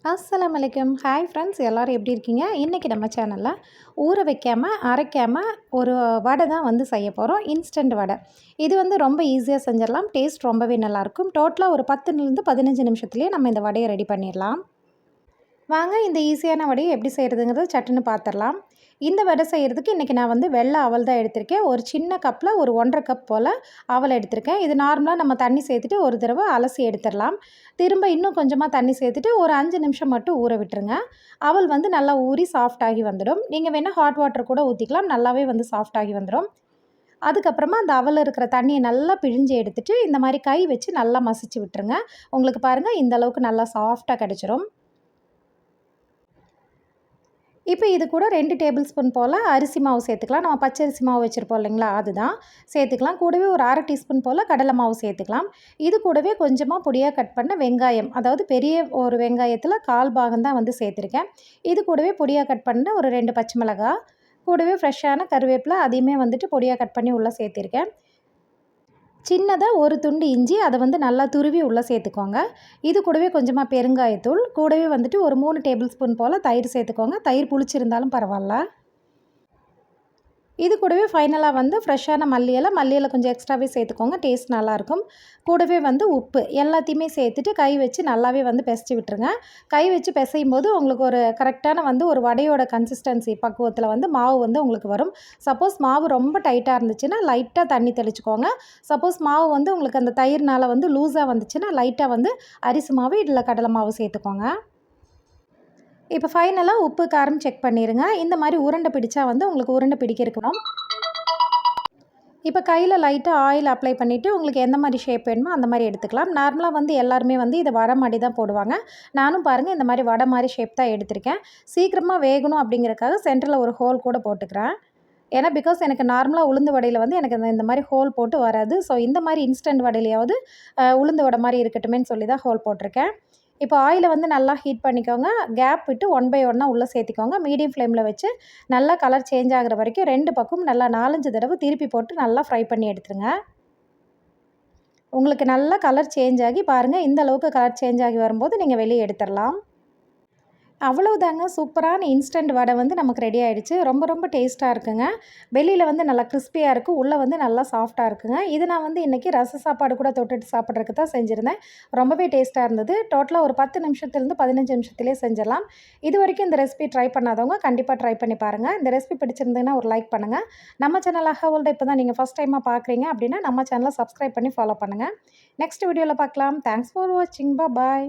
அஸ்ஸலாமு அலைக்கும். Hi friends, எல்லோரும் எப்படி இருக்கீங்க? இன்றைக்கி நம்ம சேனலில் ஊற வைக்காமல் அரைக்காமல் ஒரு வடை தான் வந்து செய்ய போகிறோம். இன்ஸ்டன்ட் வடை. இது வந்து ரொம்ப ஈஸியாக செஞ்சிடலாம். டேஸ்ட் ரொம்பவே நல்லாயிருக்கும். டோட்டலாக ஒரு 10லேருந்து 15 நிமிஷத்துலேயே நம்ம இந்த வடையை ரெடி பண்ணிடலாம். வாங்க இந்த ஈஸியான வடையை எப்படி செய்கிறதுங்கிறது சட்டுன்னு பார்த்துடலாம். இந்த வடை செய்கிறதுக்கு இன்றைக்கி நான் வந்து வெள்ளை அவல் தான் எடுத்திருக்கேன். ஒரு சின்ன கப்பில் ஒரு 1½ கப் போல் அவல் எடுத்திருக்கேன். இது நார்மலாக நம்ம தண்ணி சேர்த்துட்டு ஒரு தடவை அலசி எடுத்துடலாம். திரும்ப இன்னும் கொஞ்சமாக தண்ணி சேர்த்துட்டு ஒரு 5 நிமிஷம் மட்டும் ஊற விட்டுருங்க. அவல் வந்து நல்லா ஊறி சாஃப்டாகி வந்துடும். நீங்கள் வேணால் ஹாட் வாட்டர் கூட ஊற்றிக்கலாம். நல்லாவே வந்து சாஃப்டாகி வந்துடும். அதுக்கப்புறமா அந்த அவல் இருக்கிற தண்ணியை நல்லா பிழிஞ்சு எடுத்துட்டு இந்த மாதிரி கை வச்சு நல்லா மசிச்சு விட்டுருங்க. உங்களுக்கு பாருங்கள் இந்த அளவுக்கு நல்லா சாஃப்டாக கிடச்சிரும். இப்போ இது கூட 2 டேபிள் ஸ்பூன் போல் அரிசி மாவு சேர்த்துக்கலாம். நம்ம பச்சரிசி மாவு வச்சுருப்போம் இல்லைங்களா, அதுதான் சேர்த்துக்கலாம். கூடவே ஒரு 1/2 டீஸ்பூன் போல் கடலை மாவு சேர்த்துக்கலாம். இது கூடவே கொஞ்சமாக பொடியாக கட் பண்ண வெங்காயம், அதாவது பெரிய ஒரு வெங்காயத்தில் 1/4 பாகம் தான் வந்து சேர்த்துருக்கேன். இது கூடவே பொடியாக கட் பண்ண ஒரு 2 பச்சை மிளகாய், கூடவே ஃப்ரெஷ்ஷான கருவேப்பிலை, அதையுமே வந்துட்டு பொடியாக கட் பண்ணி உள்ளே சேர்த்திருக்கேன். சின்னதாக ஒரு துண்டு இஞ்சி, அதை வந்து நல்லா துருவி உள்ளே சேர்த்துக்கோங்க. இது கூடவே கொஞ்சமாக பெருங்காயத்தூள், கூடவே வந்துட்டு ஒரு 3 டேபிள் ஸ்பூன் போல் தயிர் சேர்த்துக்கோங்க. தயிர் புளிச்சிருந்தாலும் பரவாயில்ல. இது கூடவே ஃபைனலாக வந்து ஃப்ரெஷ்ஷான மல்லி இலை கொஞ்சம் எக்ஸ்ட்ராவே சேர்த்துக்கோங்க. டேஸ்ட் நல்லாயிருக்கும். கூடவே வந்து உப்பு எல்லாத்தையுமே சேர்த்துட்டு கை வச்சு நல்லாவே வந்து பிசைச்சி விட்டுருங்க. கை வச்சு பிசையும் போது உங்களுக்கு ஒரு கரெக்டான வந்து ஒரு வடையோட கன்சிஸ்டன்சி பக்குவத்தில் வந்து மாவு வந்து உங்களுக்கு வரும். சப்போஸ் மாவு ரொம்ப டைட்டாக இருந்துச்சுன்னா லைட்டாக தண்ணி தெளிச்சுக்கோங்க. சப்போஸ் மாவு வந்து உங்களுக்கு அந்த தயிர்னால் வந்து லூஸாக வந்துச்சுன்னா லைட்டாக வந்து அரிசி மாவு இல்லை கடலை மாவு சேர்த்துக்கோங்க. இப்போ ஃபைனலாக உப்பு காரம் செக் பண்ணிடுங்க. இந்த மாதிரி உருண்டை பிடிச்சா வந்து உங்களுக்கு உருண்டை பிடிக்க இருக்கணும். இப்போ கையில் லைட்டாக ஆயில் அப்ளை பண்ணிவிட்டு உங்களுக்கு எந்த மாதிரி ஷேப் வேணுமோ அந்த மாதிரி எடுத்துக்கலாம். நார்மலாக வந்து எல்லாருமே வந்து இதை வடை மாதிரி தான் போடுவாங்க. நானும் பாருங்கள் இந்த மாதிரி வடை மாதிரி ஷேப் தான் எடுத்திருக்கேன். சீக்கிரமாக வேகணும் அப்படிங்கிறதுக்காக சென்டரில் ஒரு ஹோல் கூட போட்டுக்கிறேன். ஏன்னா பிகாஸ் எனக்கு நார்மலாக உளுந்து வடையில் வந்து எனக்கு இந்த மாதிரி ஹோல் போட்டு வராது. ஸோ இந்த மாதிரி இன்ஸ்டன்ட் வடையிலையாவது உளுந்து வடை மாதிரி இருக்கட்டுமேன்னு சொல்லி தான் ஹோல் போட்டிருக்கேன். இப்போ ஆயிலை வந்து நல்லா ஹீட் பண்ணிக்கோங்க. கேப் விட்டு 1 பை 1 உள்ளே சேர்த்திக்கோங்க. மீடியம் ஃப்ளேமில் வச்சு நல்லா கலர் சேஞ்ச் ஆகிற வரைக்கும் 2 பக்கமும் நல்லா 4-5 தடவை திருப்பி போட்டு நல்லா ஃப்ரை பண்ணி எடுத்துருங்க. உங்களுக்கு நல்லா கலர் சேஞ்ச் ஆகி பாருங்கள், இந்த அளவுக்கு கலர் சேஞ்ச் ஆகி வரும்போது நீங்கள் வெளியே எடுத்துடலாம். அவ்வளவுதாங்க, சூப்பரான இன்ஸ்டன்ட் வடை வந்து நமக்கு ரெடி ஆகிடுச்சு. ரொம்ப ரொம்ப டேஸ்ட்டாக இருக்குங்க. வெளியில் வந்து நல்லா கிறிஸ்பியாக இருக்கும், உள்ளே வந்து நல்லா சாஃப்டாக இருக்குங்க. இது நான் வந்து இன்றைக்கி ரச சாப்பாடு கூட தொட்டுட்டு சாப்பிட்றதுக்கு தான் செஞ்சுருந்தேன். ரொம்பவே டேஸ்ட்டாக இருந்தது. டோட்டலாக ஒரு 10 நிமிஷத்துலேருந்து 15 நிமிஷத்துலேயே செஞ்சிடலாம். இது வரைக்கும் இந்த ரெசிபி ட்ரை பண்ணாதவங்க கண்டிப்பாக ட்ரை பண்ணி பாருங்கள். இந்த ரெசிபி பிடிச்சிருந்ததுன்னா ஒரு லைக் பண்ணுங்கள். நம்ம சேனல் அஹவோல்ட இப்போ தான் நீங்கள் ஃபஸ்ட் டைமாக பார்க்குறீங்க அப்படின்னா நம்ம சேனலை சப்ஸ்கிரைப் பண்ணி ஃபாலோ பண்ணுங்கள். நெக்ஸ்ட் வீடியோவில் பார்க்கலாம். தேங்க்ஸ் ஃபார் வாட்சிங். பாய்.